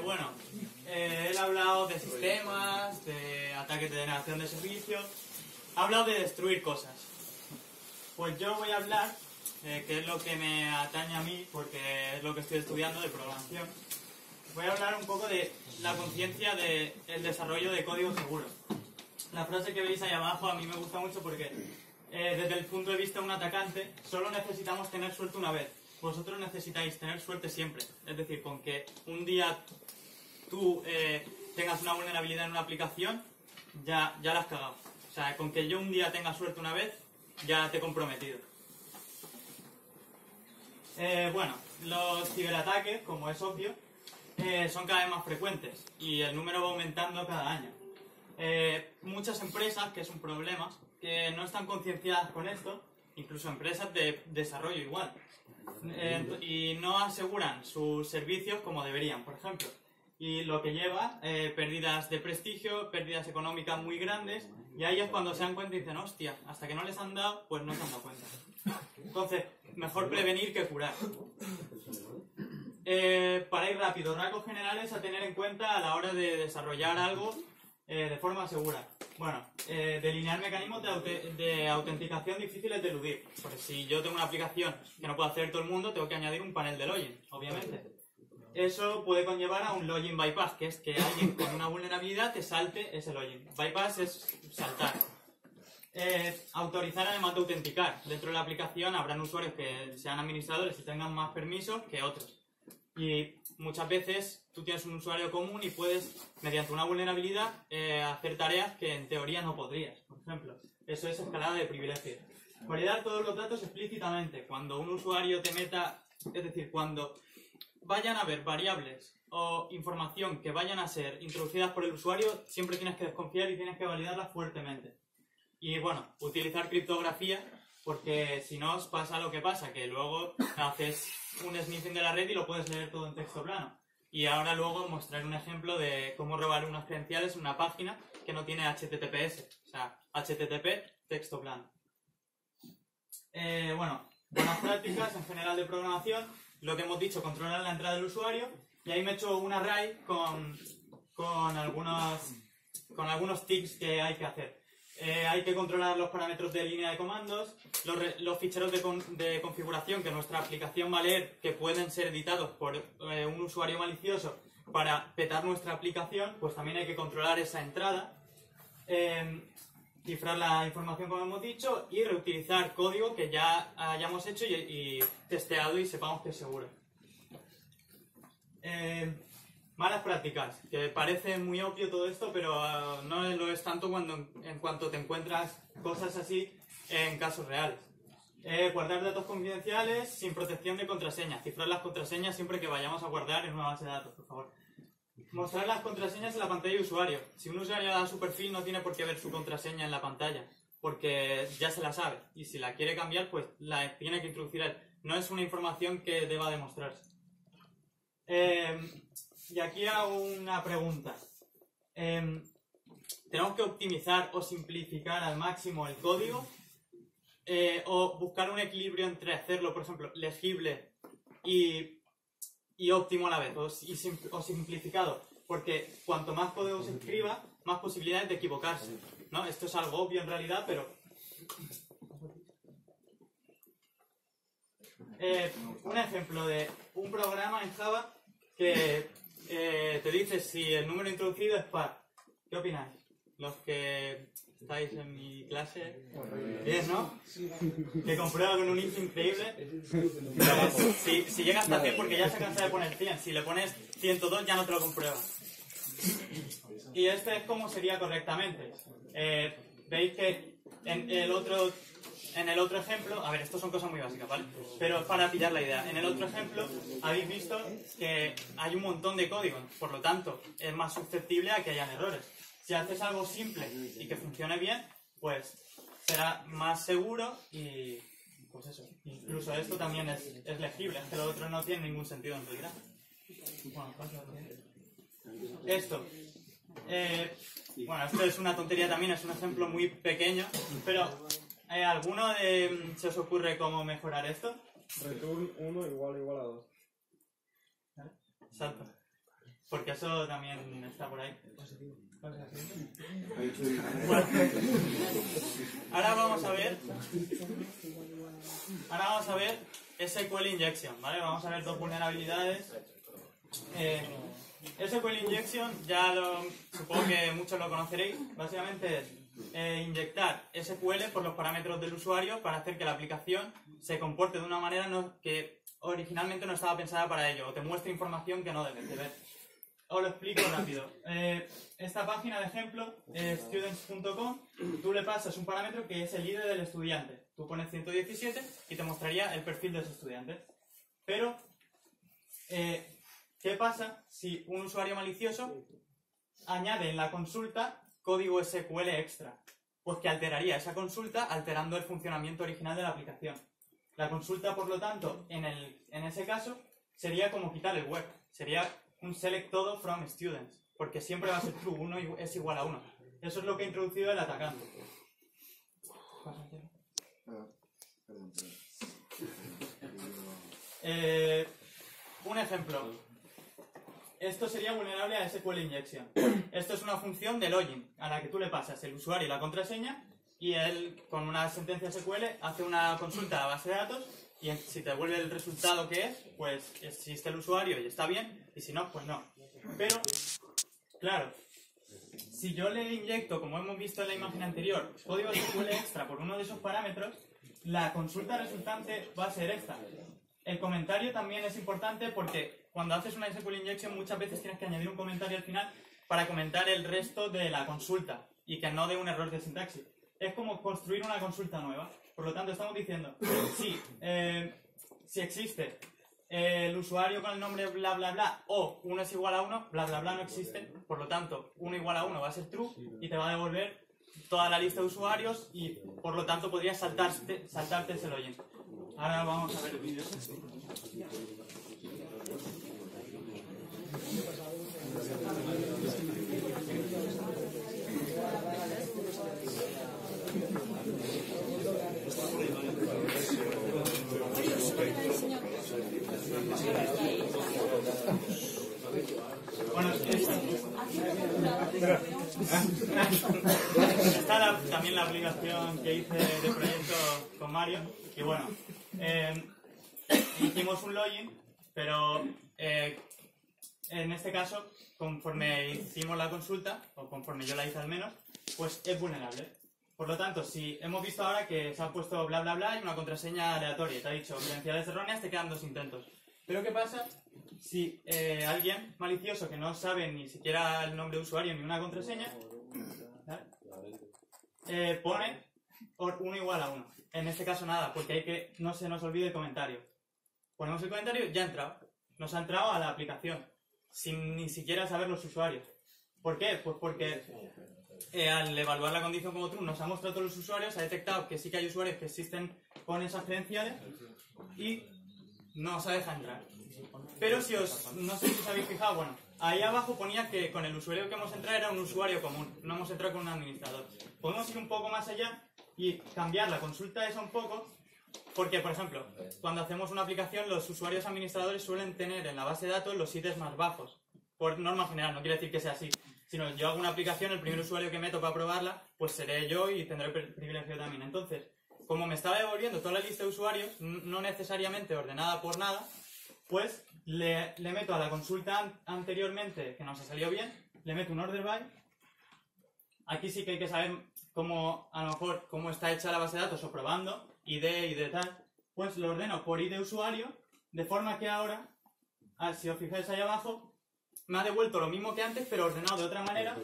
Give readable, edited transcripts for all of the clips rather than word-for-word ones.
Bueno, él ha hablado de sistemas, de ataques de denegación de servicios, ha hablado de destruir cosas. Pues yo voy a hablar, que es lo que me atañe a mí, porque es lo que estoy estudiando de programación. Voy a hablar un poco de la conciencia del desarrollo de código seguro. La frase que veis ahí abajo a mí me gusta mucho porque desde el punto de vista de un atacante solo necesitamos tener suerte una vez. Vosotros necesitáis tener suerte siempre. Es decir, con que un día tú tengas una vulnerabilidad en una aplicación, ya la has cagado. O sea, con que yo un día tenga suerte una vez, ya te he comprometido. Bueno, los ciberataques, como es obvio, son cada vez más frecuentes y el número va aumentando cada año. Muchas empresas, que es un problema, que no están concienciadas con esto, incluso empresas de desarrollo igual, y no aseguran sus servicios como deberían, por ejemplo. Y lo que lleva pérdidas de prestigio, pérdidas económicas muy grandes, y ahí es cuando se dan cuenta y dicen, hostia, hasta que no les han dado, pues no se han dado cuenta. Entonces, mejor prevenir que curar. Para ir rápido, rasgos generales a tener en cuenta a la hora de desarrollar algo de forma segura. Bueno, delinear mecanismos de autenticación difíciles de eludir. Porque si yo tengo una aplicación que no puede hacer todo el mundo, tengo que añadir un panel de login, obviamente. Eso puede conllevar a un login bypass, que es que alguien con una vulnerabilidad te salte ese login. Bypass es saltar. Autorizar además de autenticar. Dentro de la aplicación habrán usuarios que sean administradores y tengan más permisos que otros. Y muchas veces tú tienes un usuario común y puedes, mediante una vulnerabilidad, hacer tareas que en teoría no podrías. Por ejemplo, eso es escalada de privilegios. Validar todos los datos explícitamente. Cuando un usuario te meta, es decir, cuando vayan a haber variables o información que vayan a ser introducidas por el usuario, siempre tienes que desconfiar y tienes que validarlas fuertemente. Y bueno, utilizar criptografía, porque si no os pasa lo que pasa, que luego haces un sniffing de la red y lo puedes leer todo en texto plano. Y ahora luego mostraré un ejemplo de cómo robar unas credenciales en una página que no tiene HTTPS, o sea, HTTP, texto plano. Bueno, buenas prácticas en general de programación, lo que hemos dicho, controlar la entrada del usuario, y ahí me he hecho un array con algunos tics que hay que hacer. Hay que controlar los parámetros de línea de comandos, los ficheros de configuración que nuestra aplicación va a leer, que pueden ser editados por un usuario malicioso para petar nuestra aplicación, pues también hay que controlar esa entrada, cifrar la información como hemos dicho y reutilizar código que ya hayamos hecho y testeado y sepamos que es seguro. Malas prácticas, que parece muy obvio todo esto, pero no lo es tanto en cuanto te encuentras cosas así en casos reales. Guardar datos confidenciales sin protección de contraseñas. Cifrar las contraseñas siempre que vayamos a guardar en una base de datos, por favor. Mostrar las contraseñas en la pantalla de usuario. Si un usuario da su perfil, no tiene por qué ver su contraseña en la pantalla, porque ya se la sabe. Y si la quiere cambiar, pues la tiene que introducir él. No es una información que deba demostrarse. Y aquí hago una pregunta. ¿Tenemos que optimizar o simplificar al máximo el código? ¿O buscar un equilibrio entre hacerlo, por ejemplo, legible y óptimo a la vez? ¿O simplificado? Porque cuanto más código se escriba, más posibilidades de equivocarse, ¿no? Esto es algo obvio en realidad, pero... un ejemplo de un programa en Java que... te dice si el número introducido es par. ¿Qué opináis? Los que estáis en mi clase. Bien, ¿no? Que comprueba con un if increíble. Si llega hasta 100 porque ya se cansa de poner 100. Si le pones 102 ya no te lo comprueba. Y este es como sería correctamente. Veis que en el otro ejemplo, a ver, esto son cosas muy básicas, ¿vale? Pero para pillar la idea, en el otro ejemplo habéis visto que hay un montón de código, por lo tanto es más susceptible a que hayan errores. Si haces algo simple y que funcione bien, pues será más seguro y pues eso. Incluso esto también es legible, es que lo otro no tiene ningún sentido en realidad. Bueno, esto. Bueno, esto es una tontería también, es un ejemplo muy pequeño, pero... ¿alguno se os ocurre cómo mejorar esto? Return 1 igual a 2. Exacto. porque eso también está por ahí. Bueno, ahora vamos a ver SQL Injection, ¿vale? Vamos a ver dos vulnerabilidades. SQL Injection, supongo que muchos lo conoceréis. Básicamente es inyectar SQL por los parámetros del usuario para hacer que la aplicación se comporte de una manera que originalmente no estaba pensada para ello, o te muestre información que no debes de ver. Os lo explico rápido. Esta página de ejemplo, students.com, tú le pasas un parámetro que es el ID del estudiante. Tú pones 117 y te mostraría el perfil de ese estudiante. Pero, ¿qué pasa si un usuario malicioso añade en la consulta código SQL extra? Pues que alteraría esa consulta alterando el funcionamiento original de la aplicación. La consulta, por lo tanto, en ese caso, sería como quitar el web. Sería un select todo from students, porque siempre va a ser true, 1 es igual a 1. Eso es lo que ha introducido el atacante. Un ejemplo. Esto sería vulnerable a SQL Injection. Esto es una función de login, a la que tú le pasas el usuario y la contraseña, y él, con una sentencia SQL, hace una consulta a la base de datos, y si te devuelve el resultado que es, pues existe el usuario y está bien, y si no, pues no. Pero, claro, si yo le inyecto, como hemos visto en la imagen anterior, código SQL extra por uno de esos parámetros, la consulta resultante va a ser esta. El comentario también es importante porque cuando haces una SQL Injection muchas veces tienes que añadir un comentario al final para comentar el resto de la consulta y que no dé un error de sintaxis. Es como construir una consulta nueva. Por lo tanto, estamos diciendo, si existe el usuario con el nombre bla bla bla o 1 es igual a 1, bla bla bla no existe, por lo tanto 1 igual a 1 va a ser true y te va a devolver toda la lista de usuarios y por lo tanto podrías saltarte ese login. Ahora vamos a ver el vídeo. Bueno, está también la aplicación que hice de proyecto con Mario. Y bueno, hicimos un login, pero en este caso, conforme hicimos la consulta, o conforme yo la hice al menos, pues es vulnerable. Por lo tanto, si hemos visto ahora que se ha puesto bla bla bla y una contraseña aleatoria, te ha dicho credenciales erróneas, te quedan 2 intentos. Pero ¿qué pasa si alguien malicioso que no sabe ni siquiera el nombre de usuario ni una contraseña, pone 1 igual a 1? En este caso nada, porque hay que no se nos olvide el comentario. Ponemos el comentario, ya ha entrado. Nos ha entrado a la aplicación, sin ni siquiera saber los usuarios. ¿Por qué? Pues porque al evaluar la condición como true nos ha mostrado todos los usuarios, ha detectado que sí que hay usuarios que existen con esas credenciales y no os deja entrar. Pero no sé si os habéis fijado, bueno, ahí abajo ponía que con el usuario que hemos entrado era un usuario común, no hemos entrado con un administrador. Podemos ir un poco más allá y cambiar la consulta esa un poco, porque, por ejemplo, cuando hacemos una aplicación, los usuarios administradores suelen tener en la base de datos los IDs más bajos. Por norma general, no quiere decir que sea así, sino yo hago una aplicación, el primer usuario que meto para probarla, pues seré yo y tendré el privilegio también. Entonces, como me estaba devolviendo toda la lista de usuarios, no necesariamente ordenada por nada, pues le meto a la consulta anteriormente, que nos ha salido bien, le meto un order by. Aquí sí que hay que saber cómo, a lo mejor, cómo está hecha la base de datos o probando, ID tal, pues lo ordeno por ID usuario, de forma que ahora, si os fijáis ahí abajo, me ha devuelto lo mismo que antes, pero ordenado de otra manera,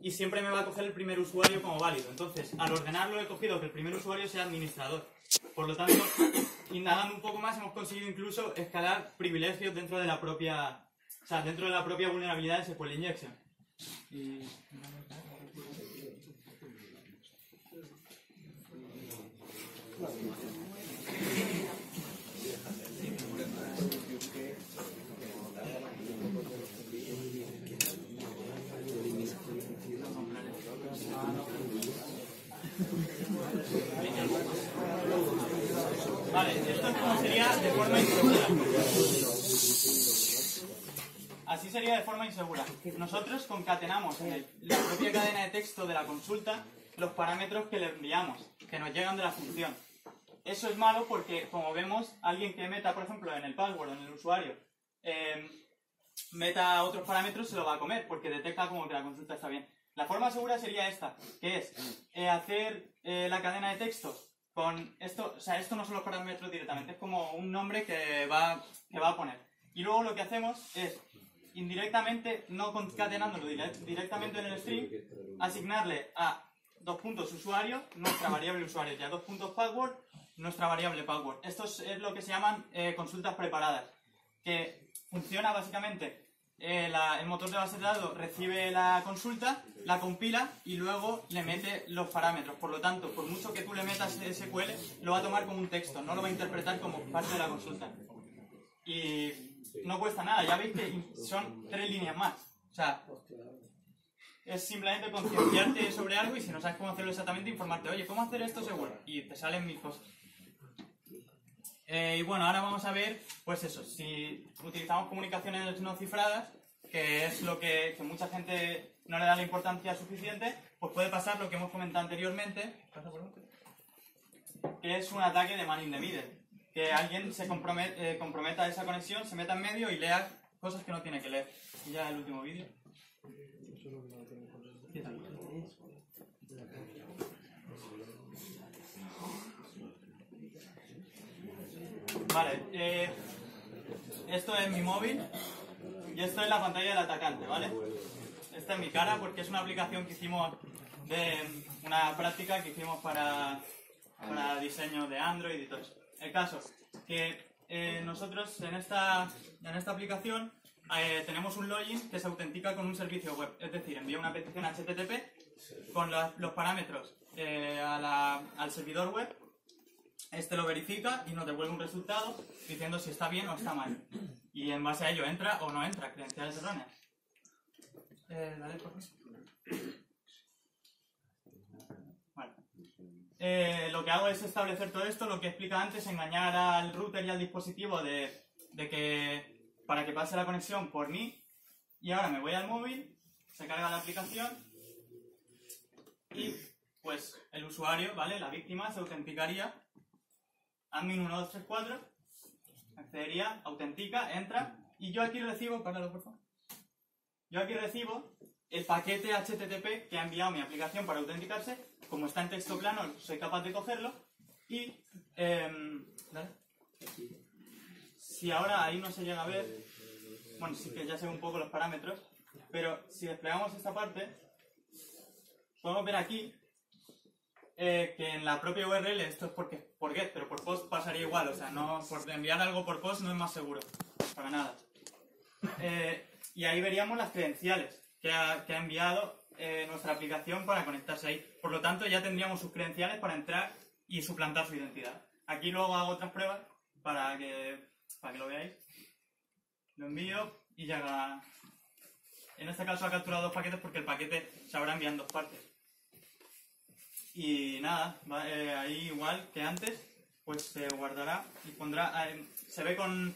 y siempre me va a coger el primer usuario como válido. Entonces, al ordenarlo he cogido que el primer usuario sea administrador. Por lo tanto, indagando un poco más, hemos conseguido incluso escalar privilegios dentro de la propia, vulnerabilidad de SQL Injection. Vale, esto es como sería de forma introducida. Así sería de forma insegura. Nosotros concatenamos en la propia cadena de texto de la consulta los parámetros que le enviamos, que nos llegan de la función. Eso es malo porque, como vemos, alguien que meta, por ejemplo, en el password, en el usuario, meta otros parámetros, se lo va a comer, porque detecta como que la consulta está bien. La forma segura sería esta, que es hacer la cadena de texto con esto, o sea, esto no son los parámetros directamente, es como un nombre que va a poner. Y luego lo que hacemos es, indirectamente, no concatenándolo directamente en el string, asignarle a 2 puntos usuario, nuestra variable usuario, y a 2 puntos password, nuestra variable password. Esto es lo que se llaman consultas preparadas, que funciona básicamente, el motor de base de datos recibe la consulta, la compila y luego le mete los parámetros. Por lo tanto, por mucho que tú le metas SQL, lo va a tomar como un texto, no lo va a interpretar como parte de la consulta. Y no cuesta nada, ya veis que son 3 líneas más. O sea, es simplemente concienciarte sobre algo y si no sabes cómo hacerlo exactamente, informarte, oye, ¿cómo hacer esto seguro? Y te salen 1000 cosas. Y bueno, ahora vamos a ver, pues eso, si utilizamos comunicaciones no cifradas, que es lo que mucha gente no le da la importancia suficiente, pues puede pasar lo que hemos comentado anteriormente, que es un ataque de man in the middle, que alguien se comprometa a esa conexión, se meta en medio y lea cosas que no tiene que leer. Y ya el último vídeo. Vale, esto es mi móvil y esto es la pantalla del atacante, ¿vale? Esta es mi cara porque es una aplicación que hicimos de una práctica que hicimos para diseño de Android y todo eso. El caso que nosotros en esta aplicación tenemos un login que se autentica con un servicio web, es decir, envía una petición HTTP con los parámetros al servidor web. Este lo verifica y nos devuelve un resultado diciendo si está bien o está mal. Y en base a ello entra o no entra, credenciales erróneas. Dale, por favor. Vale. Lo que hago es establecer todo esto, lo que explica antes, engañar al router y al dispositivo para que pase la conexión por mí. Y ahora me voy al móvil, se carga la aplicación y pues el usuario, ¿vale? La víctima se autenticaría. Admin 1234, accedería, autentica, entra, y yo aquí recibo, páralo por favor, yo aquí recibo el paquete HTTP que ha enviado mi aplicación para autenticarse. Como está en texto plano, soy capaz de cogerlo, y ¿vale? Si ahora ahí no se llega a ver, bueno, sí que ya sé un poco los parámetros, pero si desplegamos esta parte, podemos ver aquí que en la propia URL, esto es por get, pero por post pasaría igual, o sea, no, por enviar algo por post no es más seguro, para nada. Y ahí veríamos las credenciales que ha enviado nuestra aplicación para conectarse ahí. Por lo tanto, ya tendríamos sus credenciales para entrar y suplantar su identidad. Aquí luego hago otras pruebas para que lo veáis. Lo envío y ya... En este caso ha capturado 2 paquetes porque el paquete se habrá enviado en 2 partes. Y nada, ahí igual que antes, pues se guardará y pondrá, se ve con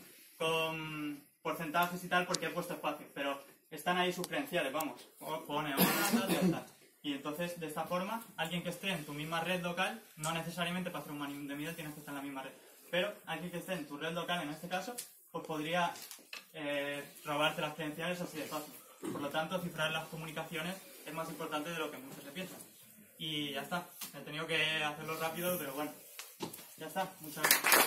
porcentajes y tal porque he puesto espacio, pero están ahí sus credenciales, vamos, pone hola, ya está. Y entonces, de esta forma, alguien que esté en tu misma red local, no necesariamente para hacer un man in the middle tienes que estar en la misma red, pero alguien que esté en tu red local, en este caso, pues podría robarte las credenciales así de fácil. Por lo tanto, cifrar las comunicaciones es más importante de lo que muchos se piensan. Y ya está. He tenido que hacerlo rápido, pero bueno. Ya está. Muchas gracias.